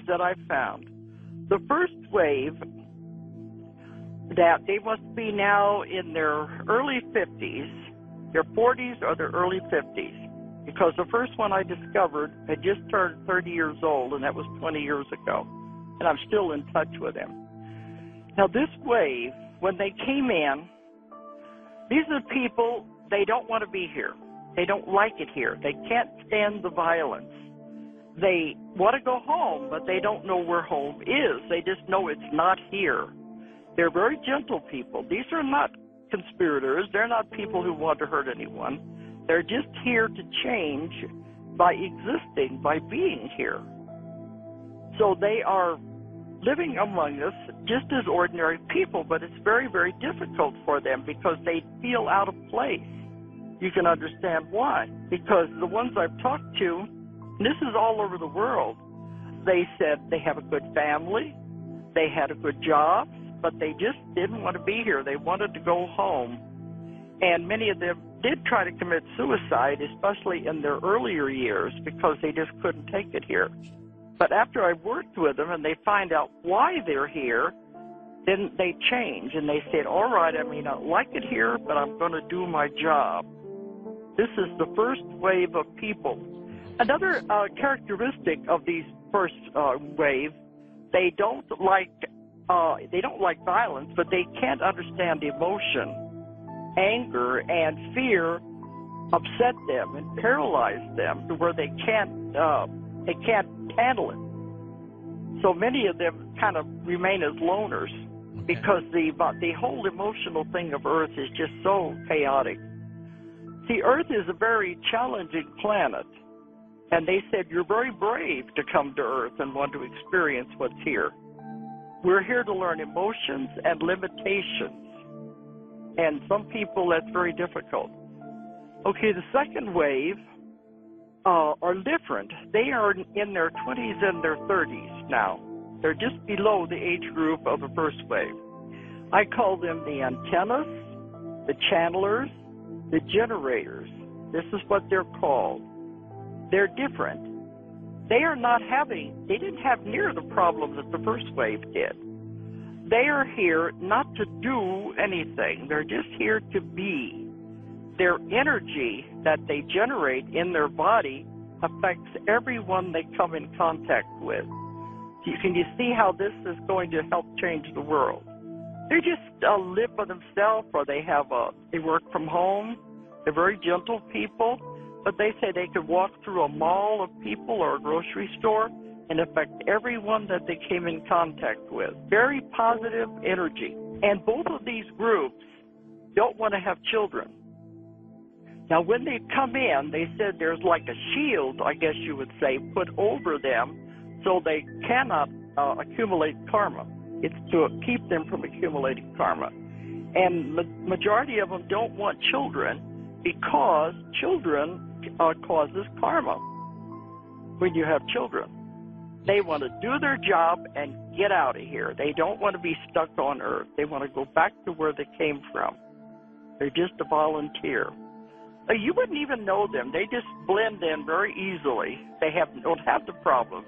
that I found. The first wave, that they must be now in their early 50s, their 40s or their early 50s, because the first one I discovered had just turned 30 years old, and that was 20 years ago, and I'm still in touch with him. Now, this wave, when they came in, these are the people, they don't want to be here. They don't like it here. They can't stand the violence. They want to go home, but they don't know where home is. They just know it's not here. They're very gentle people. These are not conspirators. They're not people who want to hurt anyone. They're just here to change by existing, by being here. So they are living among us just as ordinary people, but it's very, very difficult for them because they feel out of place. You can understand why. Because the ones I've talked to, and this is all over the world, they said they have a good family, they had a good job, but they just didn't want to be here. They wanted to go home. And many of them did try to commit suicide, especially in their earlier years, because they just couldn't take it here. But after I worked with them and they find out why they're here, then they change and they said, all right, I may not like it here, but I'm going to do my job. This is the first wave of people. Another characteristic of these first wave, they don't like violence, but they can't understand emotion. Anger and fear upset them and paralyze them to where they can't handle it. So many of them kind of remain as loners because the whole emotional thing of Earth is just so chaotic. See, Earth is a very challenging planet, and they said you're very brave to come to Earth and want to experience what's here. We're here to learn emotions and limitations, and some people that's very difficult. Okay, the second wave are different. They are in their 20s and their 30s now. They're just below the age group of the first wave. I call them the antennas, the channelers, the generators. This is what they're called. They're different. They didn't have near the problems that the first wave did. They are here not to do anything. They're just here to be. Their energy that they generate in their body affects everyone they come in contact with. Can you see how this is going to help change the world? They just live for themselves, or they work from home. They're very gentle people, but they say they could walk through a mall of people or a grocery store and affect everyone that they came in contact with. Very positive energy. And both of these groups don't want to have children. Now, when they come in, they said there's like a shield, I guess you would say, put over them so they cannot accumulate karma. It's to keep them from accumulating karma. And majority of them don't want children because children causes karma when you have children. They want to do their job and get out of here. They don't want to be stuck on Earth. They want to go back to where they came from. They're just a volunteer. You wouldn't even know them. They just blend in very easily. They don't have the problems.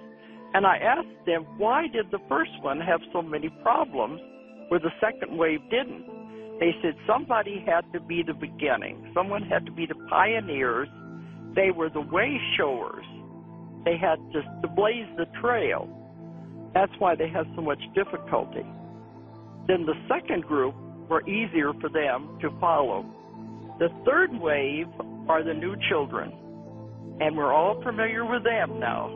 And I asked them, why did the first one have so many problems where the second wave didn't? They said somebody had to be the beginning. Someone had to be the pioneers. They were the way showers. They had to blaze the trail. That's why they had so much difficulty. Then the second group were easier for them to follow. The third wave are the new children, and we're all familiar with them now.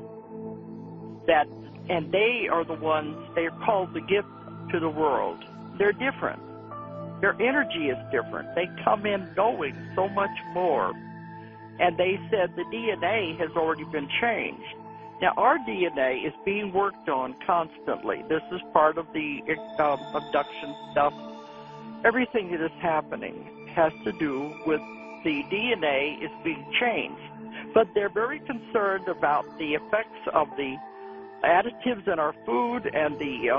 And they are the ones, they are called the gift to the world. They're different. Their energy is different. They come in knowing so much more. And they said the DNA has already been changed. Now, our DNA is being worked on constantly. This is part of the abduction stuff. Everything that is happening has to do with the DNA is being changed. But they're very concerned about the effects of the additives in our food and the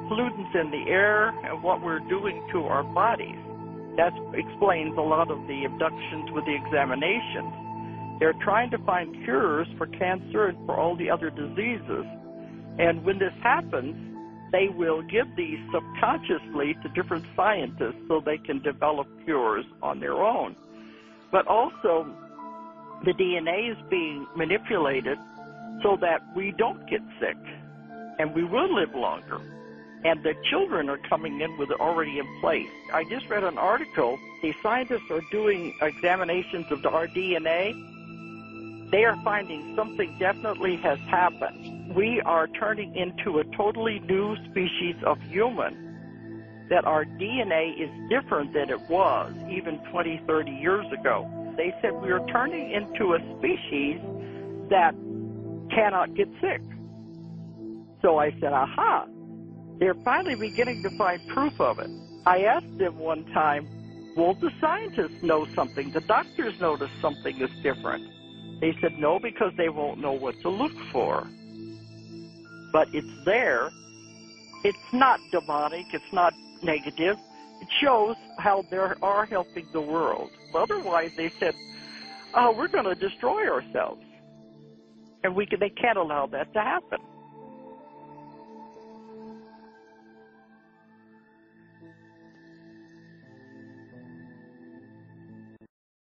pollutants in the air and what we're doing to our bodies. That explains a lot of the abductions with the examinations. They're trying to find cures for cancer and for all the other diseases. And when this happens, they will give these subconsciously to different scientists so they can develop cures on their own. But also, the DNA is being manipulated so that we don't get sick and we will live longer. And the children are coming in with it already in place. I just read an article. The scientists are doing examinations of our DNA. They are finding something definitely has happened. We are turning into a totally new species of human, that our DNA is different than it was even 20, 30 years ago. They said we are turning into a species that cannot get sick. So I said, aha, they're finally beginning to find proof of it. I asked them one time, won't the scientists know something? The doctors notice something is different. They said no, because they won't know what to look for. But it's there. It's not demonic. It's not negative. It shows how they are helping the world. Otherwise, they said, oh, we're going to destroy ourselves. And they can't allow that to happen.